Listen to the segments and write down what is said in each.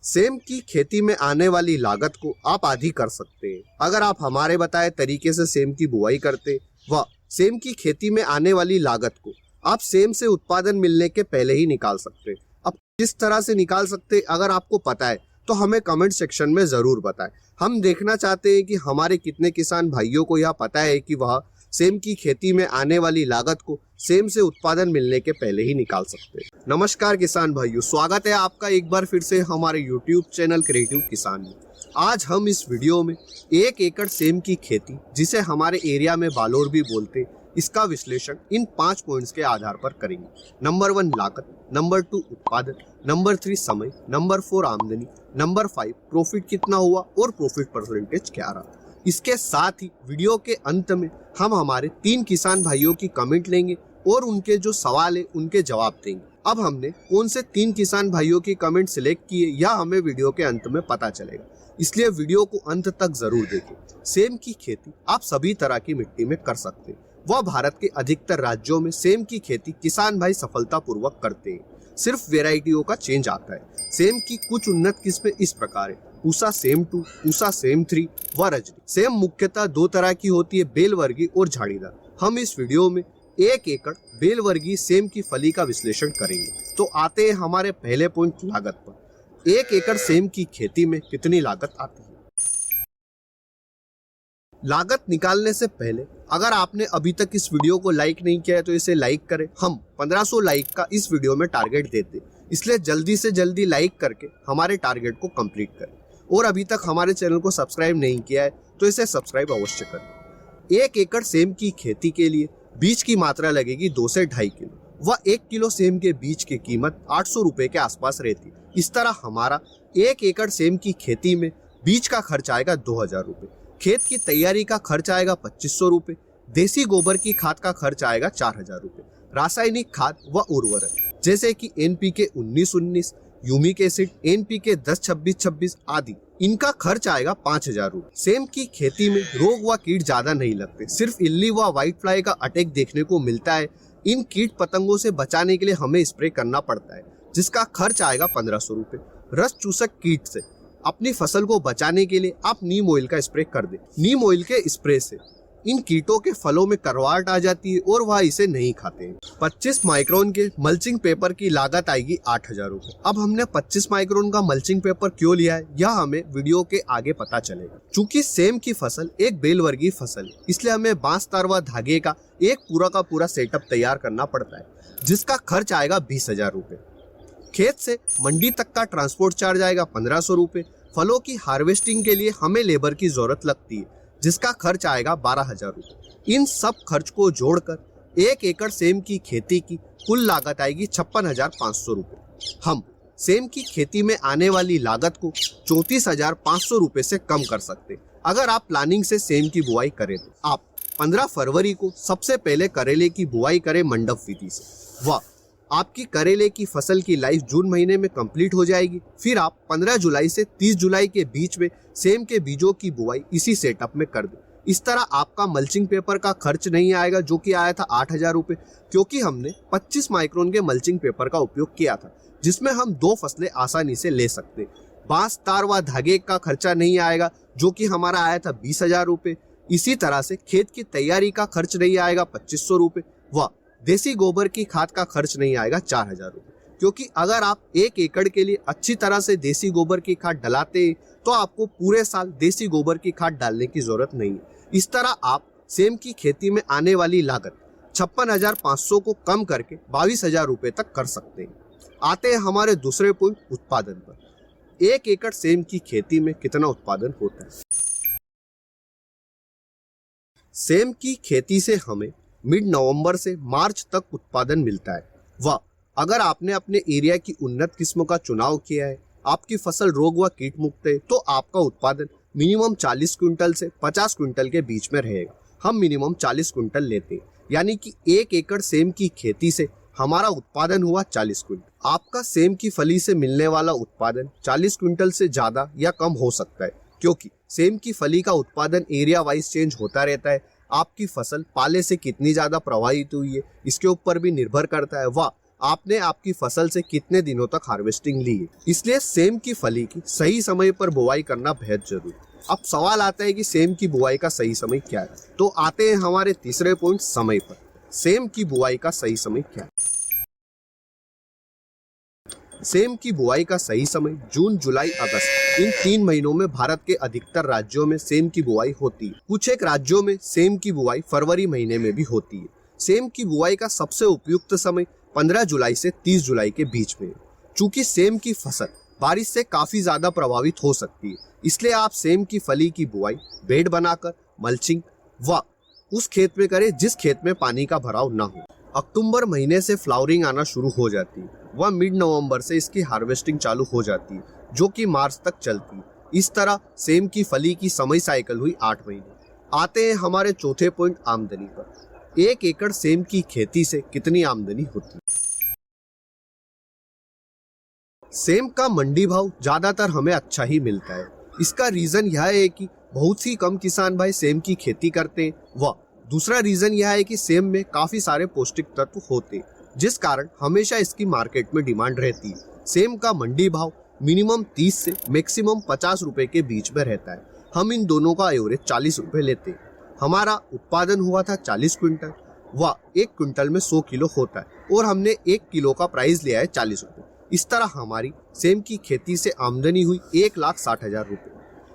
Same की खेती में आने वाली लागत को आप आधी कर सकते हैं अगर आप हमारे बताए तरीके से सेम की बुआई करते व सेम की खेती में आने वाली लागत को आप सेम से उत्पादन मिलने के पहले ही निकाल सकते। अब किस तरह से निकाल सकते अगर आपको पता है तो हमें कमेंट सेक्शन में जरूर बताएं। हम देखना चाहते हैं कि हमारे कितने किसान भाइयों को यह पता है कि वह सेम की खेती में आने वाली लागत को सेम से उत्पादन मिलने के पहले ही निकाल सकते हैं। नमस्कार किसान भाइयों, स्वागत है आपका एक बार फिर से हमारे YouTube चैनल क्रिएटिव किसान में। आज हम इस वीडियो में 1 एकड़ सेम की खेती, जिसे हमारे एरिया में बालोर भी बोलते, इसका विश्लेषण इन 5 पॉइंट्स के आधार पर करेंगे। नंबर 1 लागत, नंबर 2 उत्पादन, नंबर 3 समय, नंबर 4 आमदनी, नंबर 5 प्रॉफिट कितना हुआ और प्रॉफिट परसेंटेज क्या रहा। इसके साथ ही वीडियो के अंत में हम हमारे 3 किसान भाइयों की कमेंट लेंगे और उनके जो सवाल है उनके जवाब देंगे। अब हमने कौन से 3 किसान भाइयों की कमेंट सिलेक्ट किए यह हमें वीडियो के अंत में पता चलेगा, इसलिए वीडियो को अंत तक जरूर देखें। सेम की खेती आप सभी तरह की मिट्टी में कर सकते हैं। वह भारत के अधिकतर राज्यों में सेम की खेती किसान भाई सफलतापूर्वक करते हैं। सिर्फ वेराइटियों का चेंज आता है। सेम की कुछ उन्नत किस्में इस प्रकार है: पूसा सेम 2, पूसा सेम 3 व रजनी। सेम मुख्यतः 2 तरह की होती है, बेलवर्गीय और झाड़ीदार। हम इस वीडियो में 1 एकड़ बेलवर्गीय सेम की फली का विश्लेषण करेंगे। तो आते हैं हमारे पहले पॉइंट, लागत पर। 1 एकड़ सेम की खेती में कितनी लागत आती है? लागत निकालने से पहले अगर आपने अभी तक इस वीडियो को लाइक नहीं किया है तो इसे लाइक करें। हम 1500 लाइक का इस वीडियो में टारगेट देते, इसलिए जल्दी से जल्दी लाइक करके हमारे टारगेट को कंप्लीट करें। और अभी तक हमारे चैनल को सब्सक्राइब नहीं किया है तो इसे सब्सक्राइब अवश्य करें। 1 एकड़ सेम की खेती के लिए बीज की मात्रा लगेगी 2 से 2.5 किलो व 1 किलो सेम के बीज की कीमत 800 रुपए के आसपास रहती है। इस तरह हमारा 1 एकड़ सेम की खेती में बीज का खर्च आएगा 2000 रुपए, खेत की तैयारी का खर्च आएगा 2500 रुपए, देसी गोबर की खाद का खर्च आएगा 4000 रुपए, रासायनिक खाद व उर्वरक जैसे कि NPK 19-19, ह्यूमिक एसिड NPK 10-26-26 आदि, इनका खर्च आएगा 5000 रुपए। सेम की खेती में रोग व कीट ज्यादा नहीं लगते, सिर्फ इल्ली व व्हाइट फ्लाई का अटैक देखने को मिलता है। इन कीट पतंगों से बचाने के लिए हमें स्प्रे करना पड़ता है, जिसका खर्च आएगा 1500 रुपए। रस चूसक कीट से अपनी फसल को बचाने के लिए आप नीम ऑयल का स्प्रे कर दें। नीम ऑयल के स्प्रे से इन कीटों के फलों में करवाहट आ जाती है और वह इसे नहीं खाते हैं। 25 माइक्रोन के मल्चिंग पेपर की लागत आएगी 8000 रुपए। अब हमने 25 माइक्रोन का मल्चिंग पेपर क्यों लिया है यह हमें वीडियो के आगे पता चलेगा। चूंकि सेम की फसल एक बेलवर्गीय फसल है, इसलिए हमें बांस तार व धागे का एक पूरा का पूरा सेटअप तैयार करना पड़ता है, जिसका खर्च आएगा 20,000 रुपए। खेत से मंडी तक का ट्रांसपोर्ट चार्ज आएगा 1500 रुपए। फलों की हार्वेस्टिंग के लिए हमें लेबर की जरूरत लगती है, जिसका खर्च आएगा 12,000 रुपए। इन सब खर्च को जोड़कर 1 एकड़ सेम की खेती की कुल लागत आएगी 56,500 रुपए। हम सेम की खेती में आने वाली लागत को 34,500 रुपए से कम कर सकते। अगर आप प्लानिंग से सेम की बुआई करें तो आप 15 फरवरी को सबसे पहले करेले की बुआई करें मंडप विधि से। वाह, आपकी करेले की फसल की लाइफ जून महीने में कंप्लीट हो जाएगी। फिर आप 15 जुलाई से 30 जुलाई के बीच में सेम के बीजों की बुआई इसी सेटअप में कर दें। इस तरह आपका मल्चिंग पेपर का खर्च नहीं आएगा, जो कि आया था 8000 रुपए, क्योंकि हमने 25 माइक्रोन के मल्चिंग पेपर का उपयोग किया था, जिसमें हम 2 फसलें आसानी से ले सकते। बांस तार व धागे का खर्चा नहीं आएगा, जो कि हमारा आया था 20,000 रुपए। इसी तरह से खेत की तैयारी का खर्च नहीं आएगा 2500 रुपए व देसी गोबर की खाद का खर्च नहीं आएगा 4000 रुपए, क्योंकि अगर आप 1 एकड़ के लिए अच्छी तरह से देसी गोबर की खाद डलाते हैं तो आपको पूरे साल देसी गोबर की खाद डालने की जरूरत नहीं है। इस तरह आप सेम की खेती में आने वाली लागत 56,500 को कम करके 22,000 रुपए तक कर सकते हैं। आते हैं हमारे दूसरे पॉइंट, उत्पादन पर। 1 एकड़ सेम की खेती में कितना उत्पादन होता है? सेम की खेती से हमें मिड नवंबर से मार्च तक उत्पादन मिलता है। व अगर आपने अपने एरिया की उन्नत किस्मों का चुनाव किया है, आपकी फसल रोग व कीट मुक्त है, तो आपका उत्पादन मिनिमम 40 क्विंटल से 50 क्विंटल के बीच में रहेगा। हम मिनिमम 40 क्विंटल लेते हैं, यानी कि 1 एकड़ सेम की खेती से हमारा उत्पादन हुआ 40 क्विंटल। आपका सेम की फली से मिलने वाला उत्पादन 40 क्विंटल से ज्यादा या कम हो सकता है, क्योंकि सेम की फली का उत्पादन एरिया वाइज चेंज होता रहता है। आपकी फसल पाले से कितनी ज्यादा प्रभावित हुई है इसके ऊपर भी निर्भर करता है। व आपने आपकी फसल से कितने दिनों तक हार्वेस्टिंग ली है। इसलिए सेम की फली की सही समय पर बुआई करना बेहद जरूरी। अब सवाल आता है कि सेम की बुआई का सही समय क्या है। तो आते हैं हमारे तीसरे पॉइंट, समय पर। सेम की बुआई का सही समय क्या है? सेम की बुआई का सही समय जून, जुलाई, अगस्त, इन 3 महीनों में भारत के अधिकतर राज्यों में सेम की बुआई होती है। कुछ एक राज्यों में सेम की बुआई फरवरी महीने में भी होती है। सेम की बुआई का सबसे उपयुक्त समय 15 जुलाई से 30 जुलाई के बीच में है। चूंकि सेम की फसल बारिश से काफी ज्यादा प्रभावित हो सकती है, इसलिए आप सेम की फली की बुआई बेड बनाकर मल्चिंग व उस खेत में करें जिस खेत में पानी का भराव ना हो। अक्टूबर महीने से फ्लावरिंग आना शुरू हो जाती है व मिड नवंबर से इसकी हार्वेस्टिंग चालू हो जाती है, जो कि मार्च तक चलती है। इस तरह सेम की फली की समय साइकिल हुई 8 महीने। आते हैं हमारे चौथे पॉइंट, आमदनी पर। 1 एकड़ सेम की खेती से कितनी आमदनी होती है? सेम का मंडी भाव ज्यादातर हमें अच्छा ही मिलता है। इसका रीजन यह है कि बहुत ही कम किसान भाई सेम की खेती करते हैं व दूसरा रीजन यह है कि सेम में काफी सारे पौष्टिक तत्व होते हैं, जिस कारण हमेशा इसकी मार्केट में डिमांड रहती है। सेम का मंडी भाव मिनिमम 30 से मैक्सिमम 50 रुपए के बीच में रहता है। हम इन दोनों का एवरेज 40 रुपए लेते हैं। हमारा उत्पादन हुआ था 40 क्विंटल व 1 क्विंटल में 100 किलो होता है और हमने 1 किलो का प्राइस लिया है 40 रुपए। इस तरह हमारी सेम की खेती से आमदनी हुई 1,60,000 रुपए।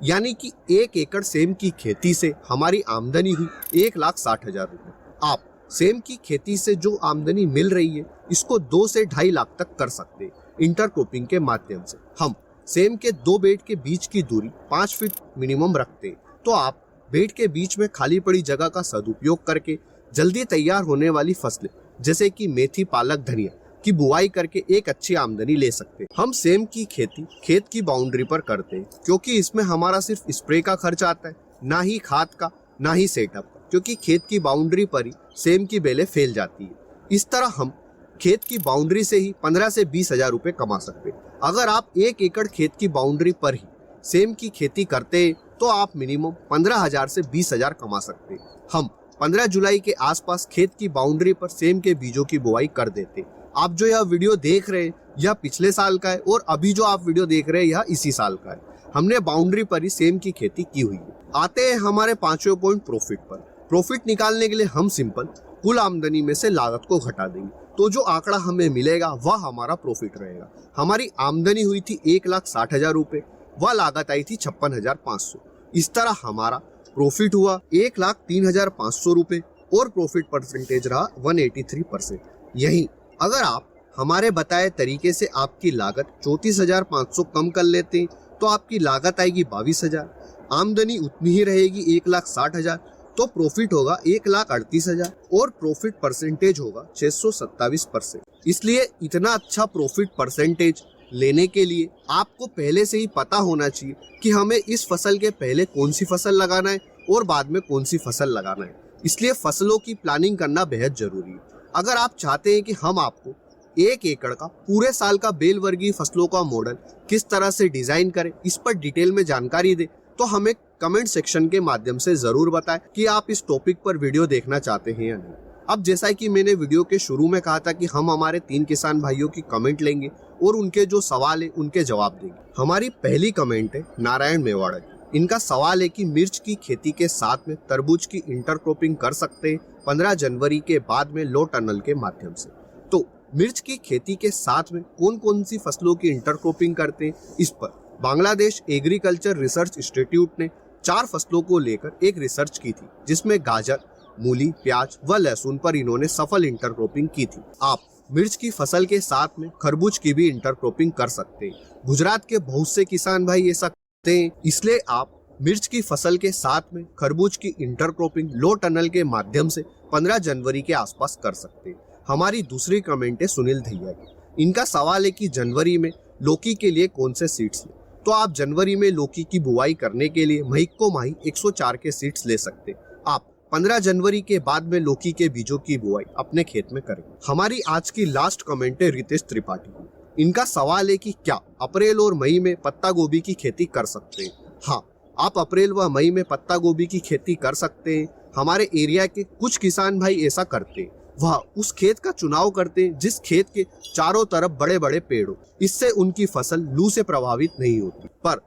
यानी कि 1 एकड़ सेम की खेती से हमारी आमदनी हुई 1,60,000 रुपए। आप सेम की खेती से जो आमदनी मिल रही है इसको 2 से 2.5 लाख तक कर सकते हैं इंटरक्रॉपिंग के माध्यम से। हम सेम के 2 बेड के बीच की दूरी 5 फीट मिनिमम रखते हैं। तो आप बेड के बीच में खाली पड़ी जगह का सदुपयोग करके जल्दी तैयार होने वाली फसलें जैसे कि मेथी, पालक, धनिया की बुआई करके एक अच्छी आमदनी ले सकते हैं। हम सेम की खेती खेत की बाउंड्री पर करते हैं क्योंकि इसमें हमारा सिर्फ स्प्रे का खर्च आता है, ना ही खाद का, ना ही सेटअप का, क्योंकि खेत की बाउंड्री पर ही सेम की बेलें फैल जाती है। इस तरह हम खेत की बाउंड्री से ही 15 से 20,000 रुपए कमा सकते हैं। अगर आप 1 एकड़ खेत की बाउंड्री पर ही सेम की खेती करते हैं तो आप मिनिमम 15,000 से 20,000 कमा सकते हैं। हम 15 जुलाई के आसपास खेत की बाउंड्री पर सेम के बीजों की बुआई कर देते हैं। आप जो यह वीडियो देख रहे हैं यह पिछले साल का है और अभी जो आप वीडियो देख रहे हैं यह इसी साल का है। हमने बाउंड्री पर ही सेम की खेती की हुई है। आते हैं हमारे 5वें पॉइंट, प्रॉफिट पर। प्रॉफिट निकालने के लिए हम सिंपल कुल आमदनी में से लागत को घटा देंगे, तो जो आंकड़ा हमें मिलेगा वह हमारा प्रॉफिट रहेगा। हमारी आमदनी हुई थी 1,60,000 रुपए व लागत आई थी 56,500। इस तरह हमारा प्रॉफिट हुआ 1,03,500 रुपए और प्रॉफिट परसेंटेज रहा 183%। यही अगर आप हमारे बताए तरीके से आपकी लागत 34,500 कम कर लेते हैं तो आपकी लागत आएगी 22,000, आमदनी उतनी ही रहेगी 1,60,000, तो प्रॉफिट होगा 1,38,000 और प्रॉफिट परसेंटेज होगा 627%। इसलिए इतना अच्छा प्रॉफिट परसेंटेज लेने के लिए आपको पहले से ही पता होना चाहिए कि हमें इस फसल के पहले कौन सी फसल लगाना है और बाद में कौन सी फसल लगाना है। इसलिए फसलों की प्लानिंग करना बेहद जरूरी है। अगर आप चाहते हैं कि हम आपको 1 एकड़ का पूरे साल का बेल वर्गीय फसलों का मॉडल किस तरह से डिजाइन करें, इस पर डिटेल में जानकारी दें, तो हमें कमेंट सेक्शन के माध्यम से जरूर बताएं कि आप इस टॉपिक पर वीडियो देखना चाहते हैं या नहीं। अब जैसा कि मैंने वीडियो के शुरू में कहा था कि हम हमारे 3 किसान भाइयों की कमेंट लेंगे और उनके जो सवाल है उनके जवाब देंगे। हमारी पहली कमेंट है नारायण मेवाड़ा की। इनका सवाल है कि मिर्च की खेती के साथ में तरबूज की इंटरक्रॉपिंग कर सकते हैं 15 जनवरी के बाद में लो टनल के माध्यम से। तो मिर्च की खेती के साथ में कौन कौन सी फसलों की इंटरक्रॉपिंग करते हैं, इस पर बांग्लादेश एग्रीकल्चर रिसर्च इंस्टीट्यूट ने 4 फसलों को लेकर एक रिसर्च की थी, जिसमें गाजर, मूली, प्याज व लहसुन पर इन्होंने सफल इंटरक्रॉपिंग की थी। आप मिर्च की फसल के साथ में खरबूज की भी इंटरक्रॉपिंग कर सकते हैं। गुजरात के बहुत से किसान भाई ऐसा करते हैं, इसलिए आप मिर्च की फसल के साथ में खरबूज की इंटरक्रॉपिंग लो टनल के माध्यम से 15 जनवरी के आसपास कर सकते हैं। हमारी दूसरी कमेंट है सुनील धैया की। इनका सवाल है कि जनवरी में लौकी के लिए कौन से सीड्स लें। तो आप जनवरी में लौकी की बुआई करने के लिए महिको माही 104 के सीड्स ले सकते। आप 15 जनवरी के बाद में लौकी के बीजों की बुआई अपने खेत में करें। हमारी आज की लास्ट कमेंट है रितेश त्रिपाठी की। इनका सवाल है कि क्या अप्रैल और मई में पत्ता गोभी की खेती कर सकते हैं। हाँ, आप अप्रैल व मई में पत्ता गोभी की खेती कर सकते हैं। हमारे एरिया के कुछ किसान भाई ऐसा करते हैं। वह उस खेत का चुनाव करते हैं जिस खेत के चारों तरफ बड़े बड़े पेड़ हो। इससे उनकी फसल लू से प्रभावित नहीं होती। पर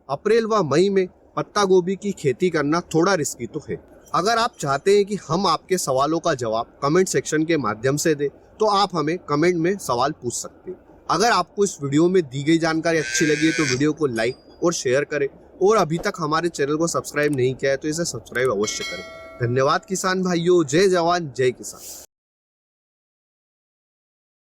अप्रैल व मई में पत्ता गोभी की खेती करना थोड़ा रिस्की तो है। अगर आप चाहते हैं कि हम आपके सवालों का जवाब कमेंट सेक्शन के माध्यम से दें तो आप हमें कमेंट में सवाल पूछ सकते हैं। अगर आपको इस वीडियो में दी गई जानकारी अच्छी लगी है तो वीडियो को लाइक और शेयर करें, और अभी तक हमारे चैनल को सब्सक्राइब नहीं किया है तो इसे सब्सक्राइब अवश्य करें। धन्यवाद किसान भाइयों। जय जवान जय किसान।